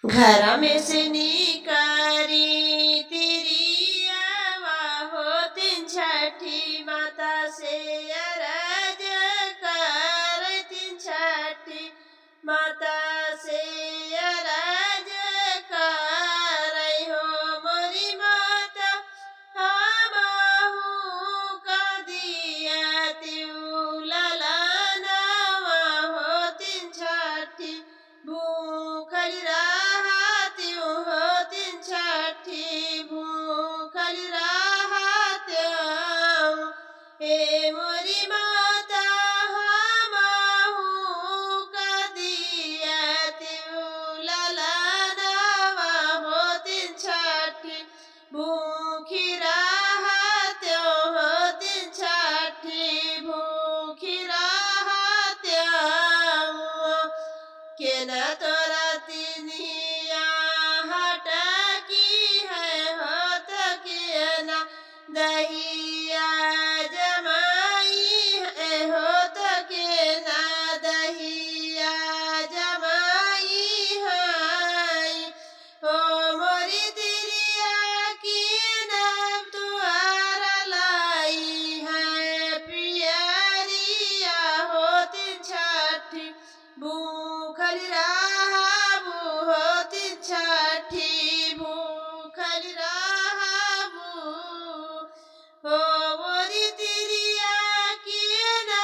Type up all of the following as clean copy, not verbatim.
घर में से निकारी तेरी आवा हो तीन छठी माता से अरज कर तीन छठी माता से अरज कर हो मोरी माता हमहु का दिया त्यू ललनवा हो तीन छठी भूखल रहत्यू हो तीन छठी भूखल रहत्यू हे मोरी माता हमहु का दिया त्यू ललनवा हो तीन छठी भूखी रहत्यू हो तीन छठी भूखी रहत्यू केना तोरा तिनिया हट की है हो तो केना दहिया जमाई है हो तो केना दहिया जमाई है हो मोरी तिरिया की नाम तुआरा लाई है पियरिया हो तीन छठी भूखल रहबू हो तीन छठी भूखल रहबू हो मोरी तिरिया की ना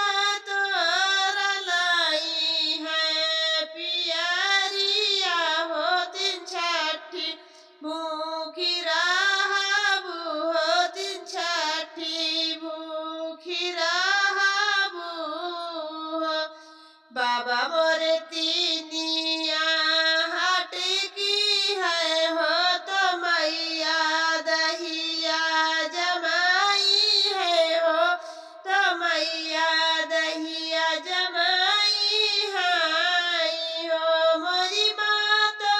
तोरा लाई है पियरिया हो तीन छठी भूखी रहबू हो तीन छठी भूखी रहबू हो बाबा मोरे तीनिया हट की है हो तो मैया दहिया जमाई है हो तो मैया दहिया जमाई है हो मोरी माता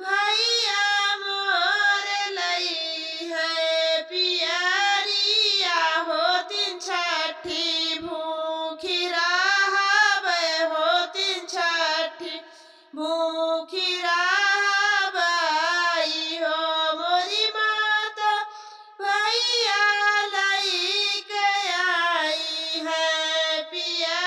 भैया मोर लई है पियरिया हो तीन छठी भूखी रहबै हो तीन छठी भूखी रहबै हो मोरी माता भैया लई के आई है पिया